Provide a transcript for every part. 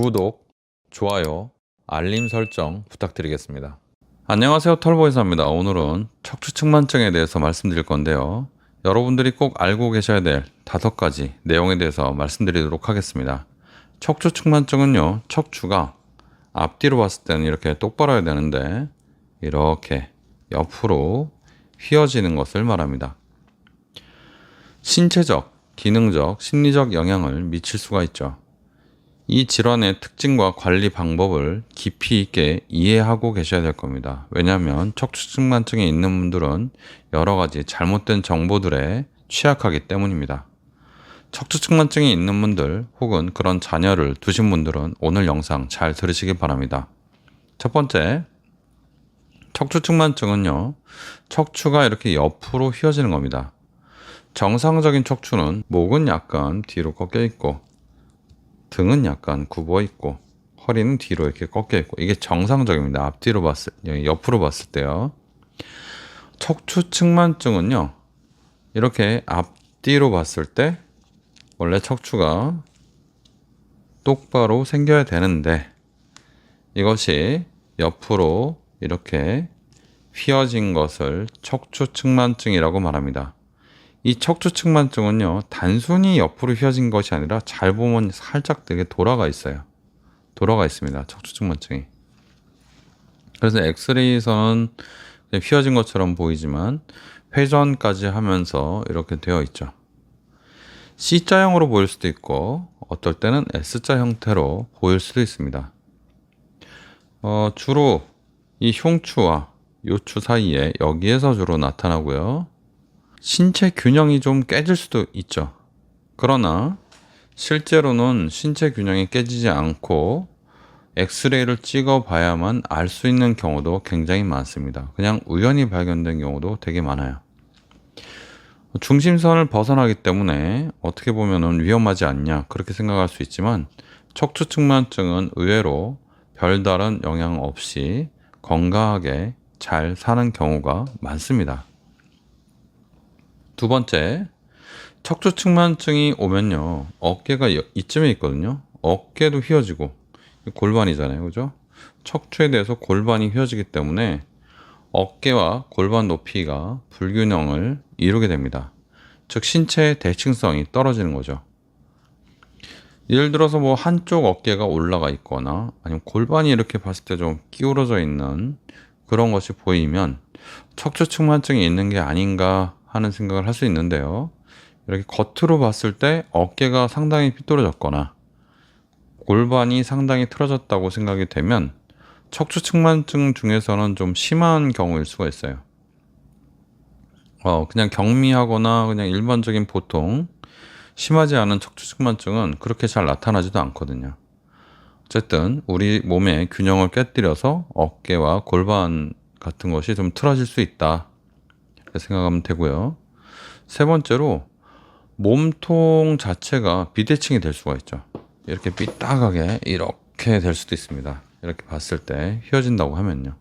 구독, 좋아요, 알림 설정 부탁드리겠습니다. 안녕하세요, 털보이사입니다. 오늘은 척추측만증에 대해서 말씀드릴 건데요. 여러분들이 꼭 알고 계셔야 될 5가지 내용에 대해서 말씀드리도록 하겠습니다. 척추측만증은요, 척추가 앞뒤로 봤을 때는 이렇게 똑바로 해야 되는데 이렇게 옆으로 휘어지는 것을 말합니다. 신체적, 기능적, 심리적 영향을 미칠 수가 있죠. 이 질환의 특징과 관리 방법을 깊이 있게 이해하고 계셔야 될 겁니다. 왜냐하면 척추측만증이 있는 분들은 여러 가지 잘못된 정보들에 취약하기 때문입니다. 척추측만증이 있는 분들 혹은 그런 자녀를 두신 분들은 오늘 영상 잘 들으시기 바랍니다. 첫 번째, 척추측만증은요, 척추가 이렇게 옆으로 휘어지는 겁니다. 정상적인 척추는 목은 약간 뒤로 꺾여 있고 등은 약간 굽어 있고 허리는 뒤로 이렇게 꺾여 있고, 이게 정상적입니다. 앞뒤로 봤을, 옆으로 봤을 때요. 척추측만증은요, 이렇게 앞뒤로 봤을 때 원래 척추가 똑바로 생겨야 되는데 이것이 옆으로 이렇게 휘어진 것을 척추측만증이라고 말합니다. 이 척추측만증은요, 단순히 옆으로 휘어진 것이 아니라 잘 보면 살짝 되게 돌아가 있어요. 돌아가 있습니다, 척추측만증이. 그래서 엑스레이에서는 휘어진 것처럼 보이지만 회전까지 하면서 이렇게 되어 있죠. C자형으로 보일 수도 있고 어떨 때는 S자 형태로 보일 수도 있습니다. 주로 이 흉추와 요추 사이에 여기에서 주로 나타나고요. 신체 균형이 좀 깨질 수도 있죠. 그러나 실제로는 신체 균형이 깨지지 않고 엑스레이를 찍어 봐야만 알 수 있는 경우도 굉장히 많습니다. 그냥 우연히 발견된 경우도 되게 많아요. 중심선을 벗어나기 때문에 어떻게 보면 위험하지 않냐 그렇게 생각할 수 있지만 척추측만증은 의외로 별다른 영향 없이 건강하게 잘 사는 경우가 많습니다. 두 번째, 척추측만증이 오면요, 어깨가 이쯤에 있거든요. 어깨도 휘어지고, 골반이잖아요, 그죠? 척추에 대해서 골반이 휘어지기 때문에 어깨와 골반 높이가 불균형을 이루게 됩니다. 즉 신체의 대칭성이 떨어지는 거죠. 예를 들어서 뭐 한쪽 어깨가 올라가 있거나 아니면 골반이 이렇게 봤을 때 좀 기울어져 있는 그런 것이 보이면 척추측만증이 있는 게 아닌가 하는 생각을 할 수 있는데요. 이렇게 겉으로 봤을 때 어깨가 상당히 삐뚤어졌거나 골반이 상당히 틀어졌다고 생각이 되면 척추측만증 중에서는 좀 심한 경우일 수가 있어요. 그냥 경미하거나 그냥 일반적인 보통 심하지 않은 척추측만증은 그렇게 잘 나타나지도 않거든요. 어쨌든 우리 몸의 균형을 깨뜨려서 어깨와 골반 같은 것이 좀 틀어질 수 있다 이렇게 생각하면 되고요. 세 번째로 몸통 자체가 비대칭이 될 수가 있죠. 이렇게 삐딱하게 이렇게 될 수도 있습니다. 이렇게 봤을 때 휘어진다고 하면요.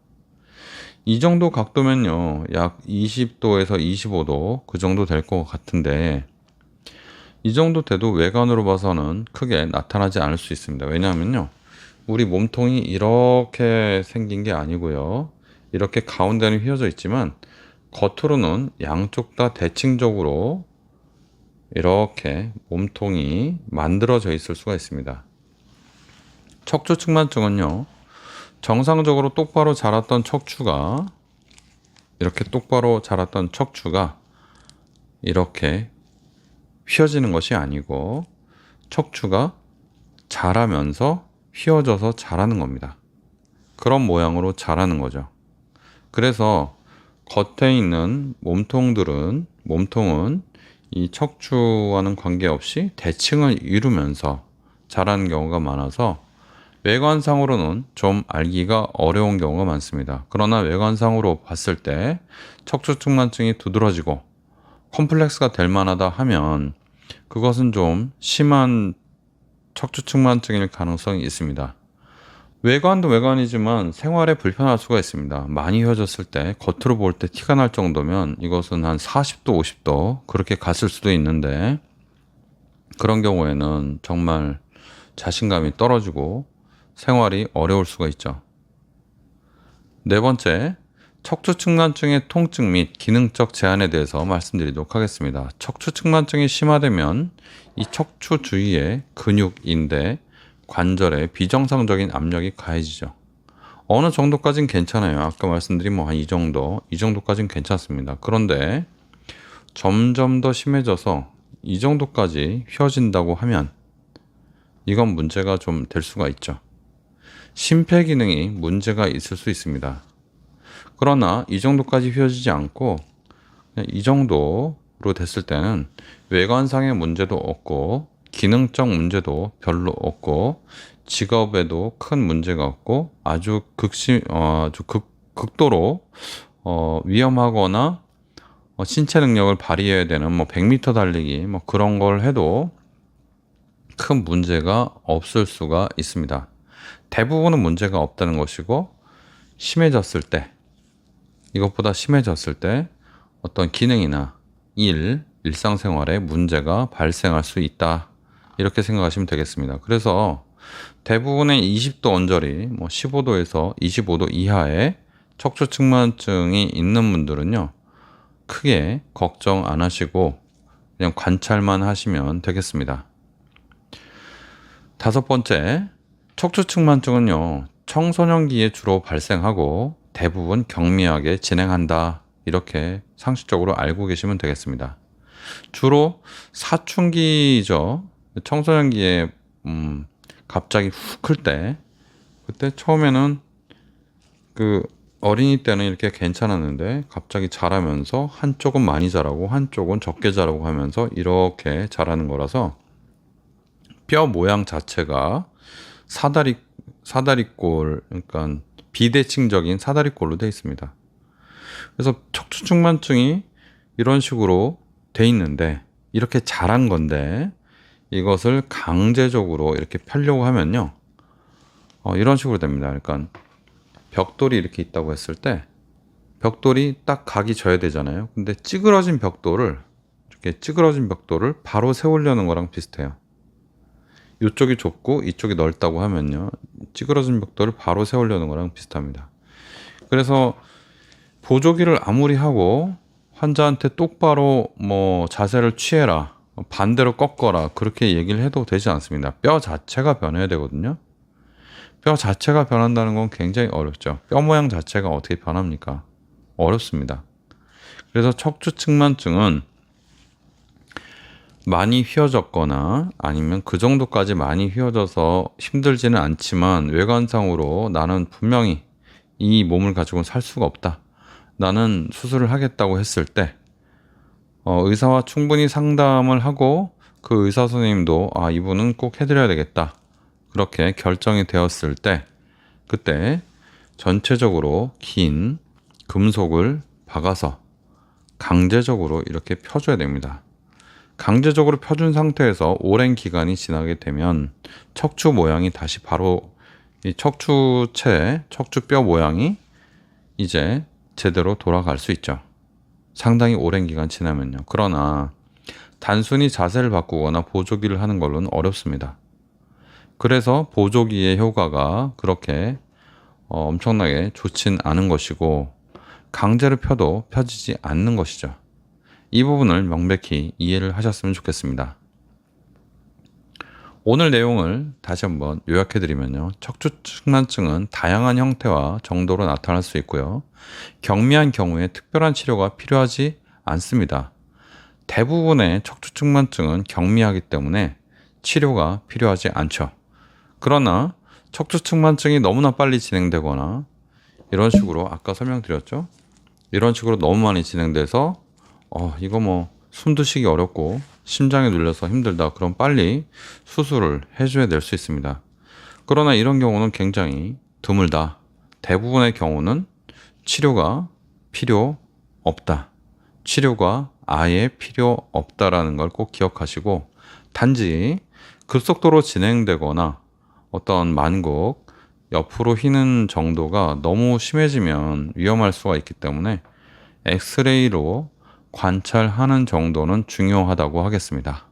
이 정도 각도면요, 약 20도에서 25도 그 정도 될 것 같은데 이 정도 돼도 외관으로 봐서는 크게 나타나지 않을 수 있습니다. 왜냐하면요, 우리 몸통이 이렇게 생긴 게 아니고요, 이렇게 가운데는 휘어져 있지만 겉으로는 양쪽 다 대칭적으로 이렇게 몸통이 만들어져 있을 수가 있습니다. 척추측만증은요, 정상적으로 똑바로 자랐던 척추가 이렇게 똑바로 자랐던 척추가 이렇게 휘어지는 것이 아니고 척추가 자라면서 휘어져서 자라는 겁니다. 그런 모양으로 자라는 거죠. 그래서 겉에 있는 몸통은 이 척추와는 관계없이 대칭을 이루면서 자라는 경우가 많아서 외관상으로는 좀 알기가 어려운 경우가 많습니다. 그러나 외관상으로 봤을 때 척추측만증이 두드러지고 컴플렉스가 될 만하다 하면 그것은 좀 심한 척추측만증일 가능성이 있습니다. 외관도 외관이지만 생활에 불편할 수가 있습니다. 많이 휘어졌을 때 겉으로 볼 때 티가 날 정도면 이것은 한 40도, 50도 그렇게 갔을 수도 있는데 그런 경우에는 정말 자신감이 떨어지고 생활이 어려울 수가 있죠. 네 번째, 척추측만증의 통증 및 기능적 제한에 대해서 말씀드리도록 하겠습니다. 척추측만증이 심화되면 이 척추 주위의 근육, 인대, 관절에 비정상적인 압력이 가해지죠. 어느 정도까지는 괜찮아요. 아까 말씀드린 한 이 정도까지는 괜찮습니다. 그런데 점점 더 심해져서 이 정도까지 휘어진다고 하면 이건 문제가 좀 될 수가 있죠. 심폐기능이 문제가 있을 수 있습니다. 그러나 이 정도까지 휘어지지 않고 그냥 이 정도로 됐을 때는 외관상의 문제도 없고 기능적 문제도 별로 없고 직업에도 큰 문제가 없고 아주 극도로 위험하거나 신체 능력을 발휘해야 되는 100m 달리기 그런 걸 해도 큰 문제가 없을 수가 있습니다. 대부분은 문제가 없다는 것이고 심해졌을 때 이것보다 심해졌을 때 어떤 기능이나 일상생활에 문제가 발생할 수 있다. 이렇게 생각하시면 되겠습니다. 그래서 대부분의 20도 언저리, 15도에서 25도 이하의 척추측만증이 있는 분들은요, 크게 걱정 안 하시고 그냥 관찰만 하시면 되겠습니다. 다섯 번째, 척추측만증은요, 청소년기에 주로 발생하고 대부분 경미하게 진행한다. 이렇게 상식적으로 알고 계시면 되겠습니다. 주로 사춘기죠. 청소년기에 갑자기 훅 클 때, 그때 처음에는 그 어린이 때는 이렇게 괜찮았는데 갑자기 자라면서 한쪽은 많이 자라고 한쪽은 적게 자라고 하면서 이렇게 자라는 거라서 뼈 모양 자체가 사다리꼴, 그러니까 비대칭적인 사다리꼴로 되어 있습니다. 그래서 척추측만증이 이런 식으로 돼 있는데 이렇게 자란 건데 이것을 강제적으로 이렇게 펴려고 하면요, 이런 식으로 됩니다. 그러니까 벽돌이 이렇게 있다고 했을 때 벽돌이 딱 각이 져야 되잖아요. 근데 찌그러진 벽돌을 바로 세우려는 거랑 비슷해요. 이쪽이 좁고 이쪽이 넓다고 하면요, 찌그러진 벽돌을 바로 세우려는 거랑 비슷합니다. 그래서 보조기를 아무리 하고 환자한테 똑바로 자세를 취해라, 반대로 꺾어라, 그렇게 얘기를 해도 되지 않습니다. 뼈 자체가 변해야 되거든요. 뼈 자체가 변한다는 건 굉장히 어렵죠. 뼈 모양 자체가 어떻게 변합니까? 어렵습니다. 그래서 척추측만증은 많이 휘어졌거나 아니면 그 정도까지 많이 휘어져서 힘들지는 않지만 외관상으로 나는 분명히 이 몸을 가지고는 살 수가 없다, 나는 수술을 하겠다고 했을 때 의사와 충분히 상담을 하고 그 의사 선생님도 이분은 꼭 해드려야 되겠다, 그렇게 결정이 되었을 때 그때 전체적으로 긴 금속을 박아서 강제적으로 이렇게 펴줘야 됩니다. 강제적으로 펴준 상태에서 오랜 기간이 지나게 되면 척추 모양이 다시 바로 이 척추뼈 모양이 이제 제대로 돌아갈 수 있죠. 상당히 오랜 기간 지나면요. 그러나 단순히 자세를 바꾸거나 보조기를 하는 걸로는 어렵습니다. 그래서 보조기의 효과가 그렇게 엄청나게 좋진 않은 것이고 강제로 펴도 펴지지 않는 것이죠. 이 부분을 명백히 이해를 하셨으면 좋겠습니다. 오늘 내용을 다시 한번 요약해드리면요, 척추측만증은 다양한 형태와 정도로 나타날 수 있고요, 경미한 경우에 특별한 치료가 필요하지 않습니다. 대부분의 척추측만증은 경미하기 때문에 치료가 필요하지 않죠. 그러나 척추측만증이 너무나 빨리 진행되거나 이런 식으로 아까 설명드렸죠, 이런 식으로 너무 많이 진행돼서 이거 숨도 쉬기 어렵고 심장에 눌려서 힘들다, 그럼 빨리 수술을 해줘야 될 수 있습니다. 그러나 이런 경우는 굉장히 드물다. 대부분의 경우는 치료가 필요 없다, 치료가 아예 필요 없다라는 걸 꼭 기억하시고, 단지 급속도로 진행되거나 어떤 만곡 옆으로 휘는 정도가 너무 심해지면 위험할 수가 있기 때문에 엑스레이로 관찰하는 정도는 중요하다고 하겠습니다.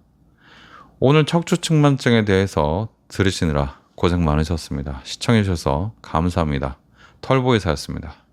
오늘 척추측만증에 대해서 들으시느라 고생 많으셨습니다. 시청해주셔서 감사합니다. 털보이사였습니다.